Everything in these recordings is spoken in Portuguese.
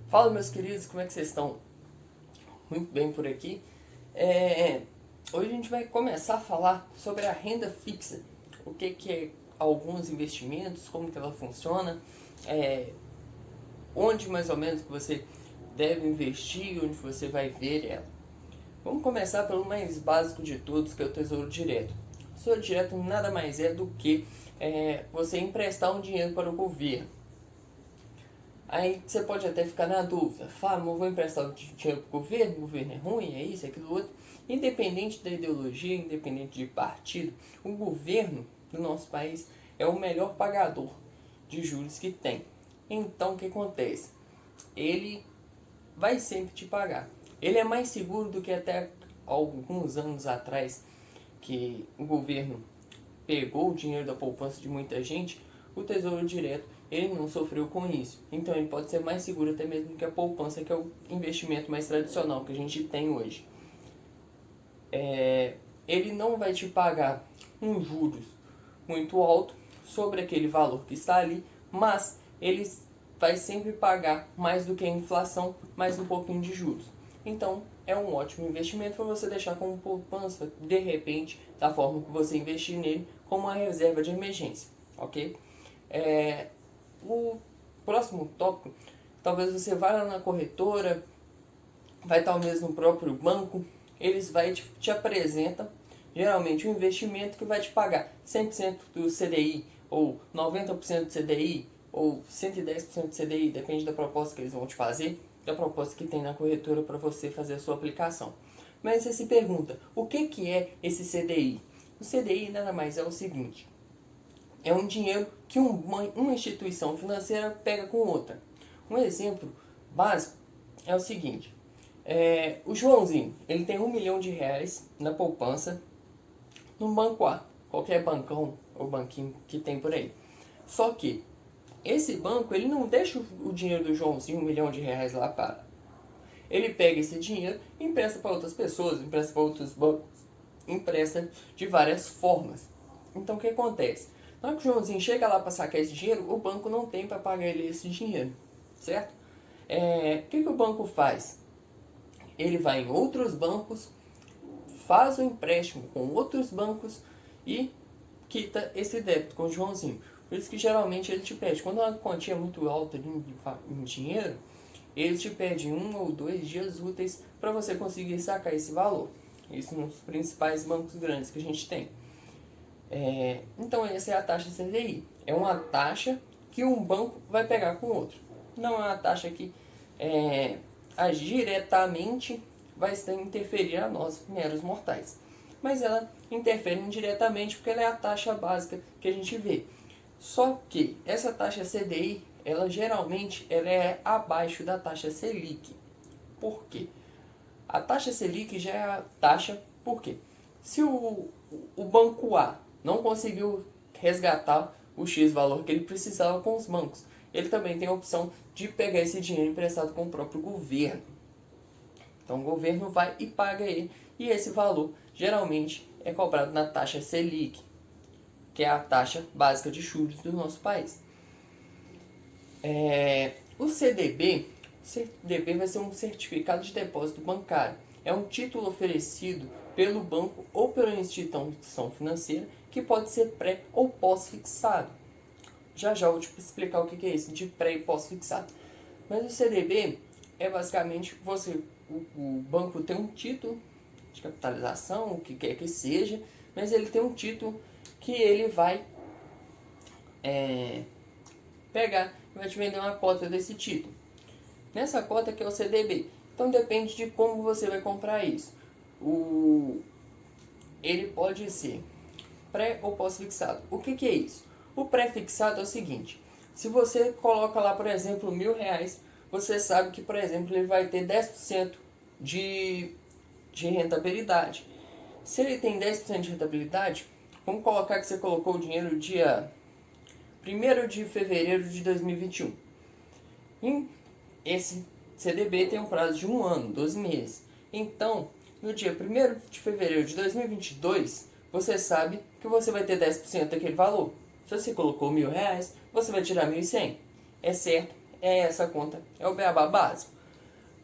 Fala, meus queridos, como é que vocês estão? Muito bem por aqui. Hoje a gente vai começar a falar sobre a renda fixa. O que é alguns investimentos, como que ela funciona, onde mais ou menos que você deve investir, onde você vai ver ela. Vamos começar pelo mais básico de todos, que é o Tesouro Direto. O Tesouro Direto nada mais é do que você emprestar um dinheiro para o governo. Aí você pode até ficar na dúvida, fala, mas eu vou emprestar o dinheiro para o governo é ruim, é isso, é aquilo outro. Independente da ideologia, independente de partido, o governo do nosso país é o melhor pagador de juros que tem. Então o que acontece? Ele vai sempre te pagar. Ele é mais seguro do que até alguns anos atrás, que o governo pegou o dinheiro da poupança de muita gente. O Tesouro Direto, ele não sofreu com isso. Então ele pode ser mais seguro até mesmo que a poupança, que é o investimento mais tradicional que a gente tem hoje. Ele não vai te pagar um juros muito alto sobre aquele valor que está ali, mas ele vai sempre pagar mais do que a inflação, mais um pouquinho de juros. Então é um ótimo investimento para você deixar como poupança, de repente, da forma que você investir nele, como uma reserva de emergência, ok? O próximo tópico, talvez você vá lá na corretora, vai estar mesmo no próprio banco, eles te apresentam geralmente um investimento que vai te pagar 100% do CDI, ou 90% do CDI, ou 110% do CDI, depende da proposta que eles vão te fazer, da proposta que tem na corretora para você fazer a sua aplicação. Mas você se pergunta, o que é esse CDI? O CDI nada mais é o seguinte: é um dinheiro que uma instituição financeira pega com outra. Um exemplo básico é o seguinte: o Joãozinho, ele tem R$1 milhão na poupança no banco A, qualquer bancão ou banquinho que tem por aí. Só que esse banco, ele não deixa o dinheiro do Joãozinho, R$1 milhão lá para. Ele pega esse dinheiro e empresta para outras pessoas, empresta para outros bancos, empresta de várias formas. Então o que acontece? Na hora que o Joãozinho chega lá para sacar esse dinheiro, o banco não tem para pagar ele esse dinheiro, certo? O que o banco faz? Ele vai em outros bancos, faz o empréstimo com outros bancos e quita esse débito com o Joãozinho. Por isso que geralmente ele te pede, quando a quantia é muito alta em dinheiro, ele te pede 1 ou 2 dias úteis para você conseguir sacar esse valor. Isso nos principais bancos grandes que a gente tem. Então essa é a taxa CDI. É uma taxa que um banco vai pegar com o outro. Não é uma taxa que diretamente vai interferir a nós, meros mortais. Mas ela interfere indiretamente porque ela é a taxa básica que a gente vê. Só que essa taxa CDI, ela geralmente é abaixo da taxa Selic. Por quê? A taxa Selic já é a taxa, por quê? Se o banco A não conseguiu resgatar o X valor que ele precisava com os bancos, ele também tem a opção de pegar esse dinheiro emprestado com o próprio governo. Então o governo vai e paga ele, e esse valor geralmente é cobrado na taxa Selic, que é a taxa básica de juros do nosso país. O CDB vai ser um certificado de depósito bancário. É um título oferecido pelo banco ou pela instituição financeira que pode ser pré ou pós-fixado. Já eu vou te explicar o que é isso de pré e pós-fixado. Mas o CDB é basicamente o banco tem um título de capitalização, o que quer que seja, mas ele tem um título que ele vai pegar e vai te vender uma cota desse título. Nessa cota que é o CDB. Então depende de como você vai comprar isso. Ele pode ser pré ou pós-fixado. O que é isso? O pré-fixado é o seguinte: se você coloca lá, por exemplo, R$1.000, você sabe que, por exemplo, ele vai ter 10% de rentabilidade. Se ele tem 10% de rentabilidade, vamos colocar que você colocou o dinheiro dia 1º de fevereiro de 2021. E esse CDB tem um prazo de 1 ano, 12 meses. Então, no dia 1º de fevereiro de 2022, você sabe que você vai ter 10% daquele valor. Se você colocou R$1.000, você vai tirar 1.100. é certo, é essa conta, é o beabá básico.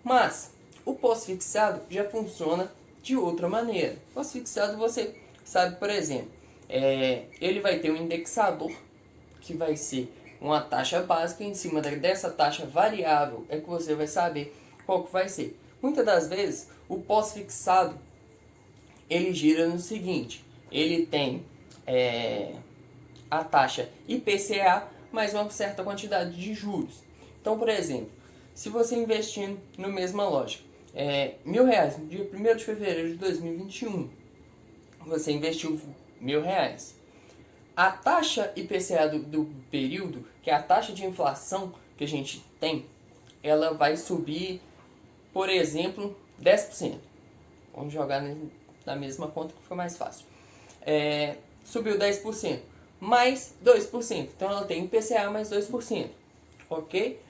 Mas o pós-fixado já funciona de outra maneira. Pós-fixado você sabe, por exemplo, ele vai ter um indexador que vai ser uma taxa básica, em cima dessa taxa variável é que você vai saber qual que vai ser. Muitas das vezes o pós-fixado ele gira no seguinte, ele tem a taxa IPCA mais uma certa quantidade de juros. Então, por exemplo, se você investindo na mesma lógica, R$1.000 no dia 1º de fevereiro de 2021, você investiu R$1.000. A taxa IPCA do período, que é a taxa de inflação que a gente tem, ela vai subir, por exemplo, 10%. Vamos jogar na mesma conta que foi mais fácil. Subiu 10%, mais 2%. Então ela tem IPCA mais 2%. Ok?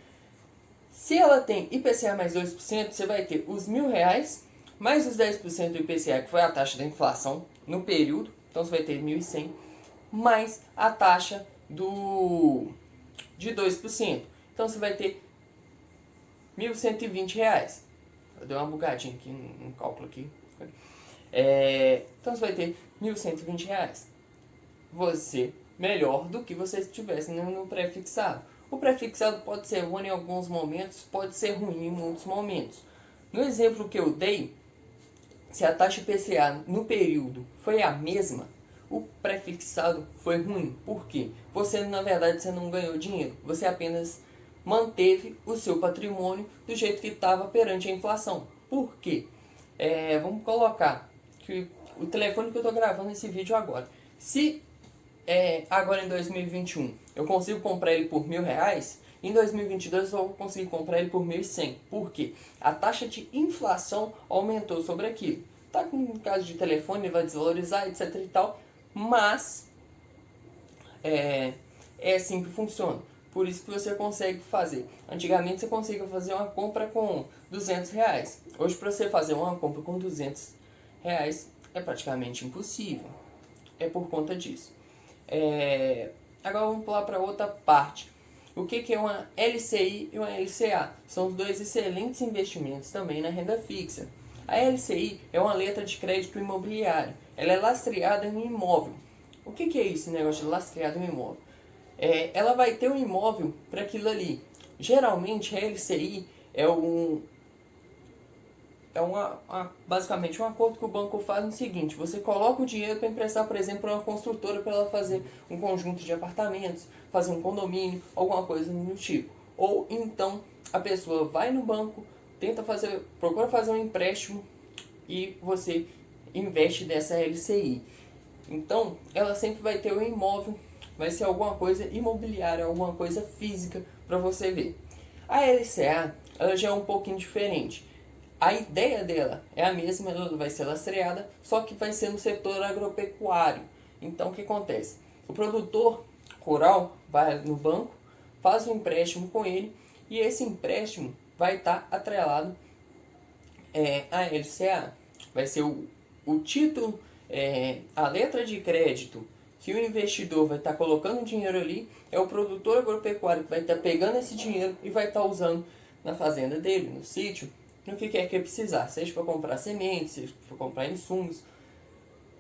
Se ela tem IPCA mais 2%, você vai ter os R$1.000 mais os 10% do IPCA, que foi a taxa da inflação no período. Então você vai ter 1.100 mais a taxa de 2%. Então você vai ter R$1.120. Eu dei uma bugadinha aqui no cálculo aqui. Então você vai ter R$1.120. Você melhor do que você estivesse no pré-fixado. O pré-fixado pode ser bom em alguns momentos, pode ser ruim em muitos momentos. No exemplo que eu dei, se a taxa IPCA no período foi a mesma, o pré-fixado foi ruim. Por quê? Na verdade, você não ganhou dinheiro. Você apenas manteve o seu patrimônio do jeito que estava perante a inflação. Por quê? Vamos colocar que o telefone que eu estou gravando esse vídeo agora. Se agora em 2021 eu consigo comprar ele por R$1.000, em 2022 eu vou conseguir comprar ele por 1.100. Por quê? A taxa de inflação aumentou sobre aquilo. Tá, no caso de telefone, ele vai desvalorizar, etc e tal, mas é assim que funciona. Por isso que você consegue fazer. Antigamente você conseguia fazer uma compra com R$200. Hoje, para você fazer uma compra com R$200 é praticamente impossível. É por conta disso. Agora vamos pular para outra parte. O que é uma LCI e uma LCA? São os dois excelentes investimentos também na renda fixa. A LCI é uma letra de crédito imobiliário. Ela é lastreada em um imóvel. O que é isso, negócio de lastreado em um imóvel? Ela vai ter um imóvel para aquilo ali. Geralmente a LCI basicamente um acordo que o banco faz no seguinte: você coloca o dinheiro para emprestar, por exemplo, para uma construtora para ela fazer um conjunto de apartamentos, fazer um condomínio, alguma coisa do tipo. Ou então a pessoa vai no banco, procura fazer um empréstimo e você investe dessa LCI. Então ela sempre vai ter um imóvel, vai ser alguma coisa imobiliária, alguma coisa física para você ver. A LCA ela já é um pouquinho diferente. A ideia dela é a mesma, ela vai ser lastreada, só que vai ser no setor agropecuário. Então o que acontece? O produtor rural vai no banco, faz um empréstimo com ele e esse empréstimo vai estar atrelado à LCA. Vai ser o título, a letra de crédito que o investidor vai estar colocando dinheiro ali, é o produtor agropecuário que vai estar pegando esse dinheiro e vai estar usando na fazenda dele, no sítio, no que quer que precisar, seja para comprar sementes, seja para comprar insumos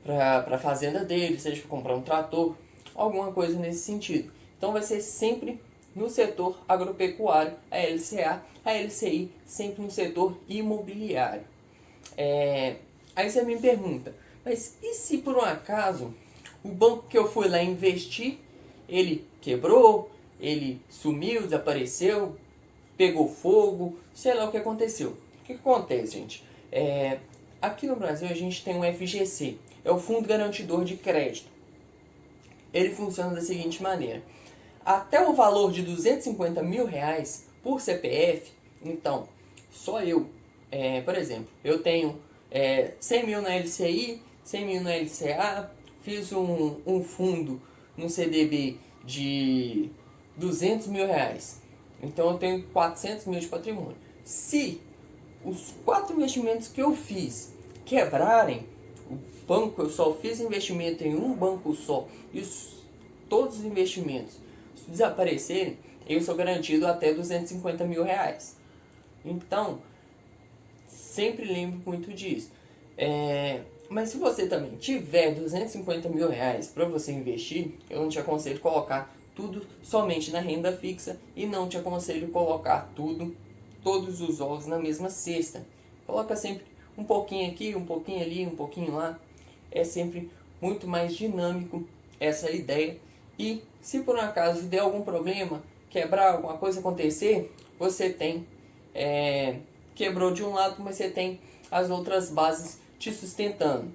para a fazenda dele, seja para comprar um trator, alguma coisa nesse sentido. Então vai ser sempre no setor agropecuário, a LCA, a LCI sempre no setor imobiliário. Aí você me pergunta, mas e se por um acaso o banco que eu fui lá investir, ele quebrou, ele sumiu, desapareceu, pegou fogo, sei lá o que aconteceu. O que acontece, gente? Aqui no Brasil a gente tem um FGC, é o Fundo Garantidor de Crédito. Ele funciona da seguinte maneira: até o valor de R$250 mil por CPF, então, só eu, por exemplo, eu tenho 100 mil na LCI, 100 mil na LCA, fiz um fundo no CDB de R$200 mil. Então eu tenho 400 mil de patrimônio. Se os 4 investimentos que eu fiz quebrarem, o banco, eu só fiz investimento em um banco só, e todos os investimentos desaparecerem, eu sou garantido até 250 mil reais. Então, sempre lembre muito disso. Mas se você também tiver 250 mil reais para você investir, eu não te aconselho colocar tudo somente na renda fixa e não te aconselho colocar todos os ovos na mesma cesta. Coloca sempre um pouquinho aqui, um pouquinho ali, um pouquinho lá. É sempre muito mais dinâmico essa ideia. E se por um acaso der algum problema, quebrar, alguma coisa acontecer, você tem, quebrou de um lado, mas você tem as outras bases te sustentando.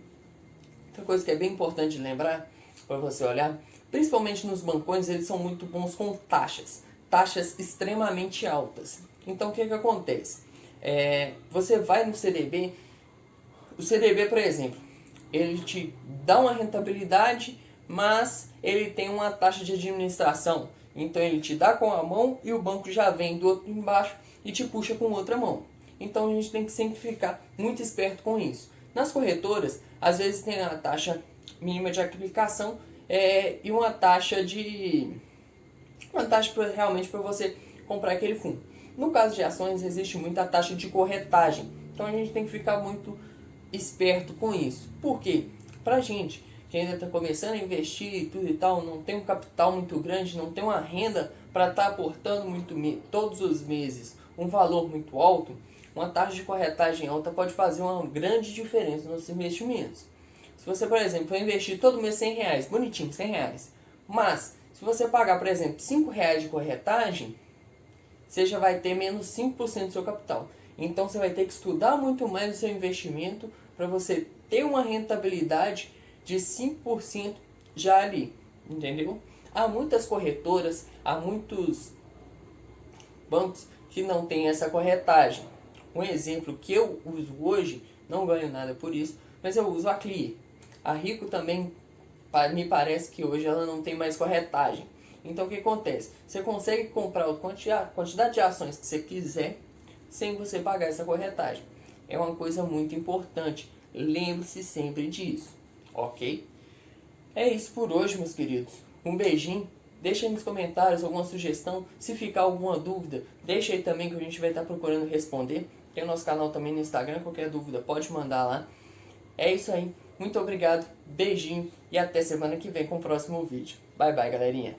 Outra coisa que é bem importante de lembrar, para você olhar, principalmente nos bancões, eles são muito bons com taxas extremamente altas. Então o que acontece? Você vai no CDB, o CDB, por exemplo, ele te dá uma rentabilidade, mas ele tem uma taxa de administração. Então ele te dá com a mão e o banco já vem do outro embaixo e te puxa com outra mão. Então a gente tem que sempre ficar muito esperto com isso. Nas corretoras, às vezes tem a taxa mínima de aplicação e uma taxa realmente para você comprar aquele fundo. No caso de ações, existe muita taxa de corretagem. Então a gente tem que ficar muito esperto com isso. Por quê? Pra gente que ainda está começando a investir e tudo e tal, não tem um capital muito grande, não tem uma renda para estar aportando todos os meses um valor muito alto, uma taxa de corretagem alta pode fazer uma grande diferença nos investimentos. Se você, por exemplo, for investir todo mês R$100, bonitinho, R$100, mas se você pagar, por exemplo, R$5 de corretagem, você já vai ter menos 5% do seu capital. Então você vai ter que estudar muito mais o seu investimento para você ter uma rentabilidade de 5% já ali, entendeu? Há muitas corretoras, há muitos bancos que não tem essa corretagem. Um exemplo que eu uso hoje, não ganho nada por isso, mas eu uso a Clear. A Rico também, me parece que hoje ela não tem mais corretagem. Então o que acontece? Você consegue comprar a quantidade de ações que você quiser sem você pagar essa corretagem. É uma coisa muito importante. Lembre-se sempre disso, ok? É isso por hoje, meus queridos. Um beijinho. Deixa aí nos comentários alguma sugestão. Se ficar alguma dúvida, deixa aí também que a gente vai estar procurando responder. Tem o nosso canal também no Instagram. Qualquer dúvida pode mandar lá. É isso aí. Muito obrigado. Beijinho. E até semana que vem com o próximo vídeo. Bye, bye, galerinha.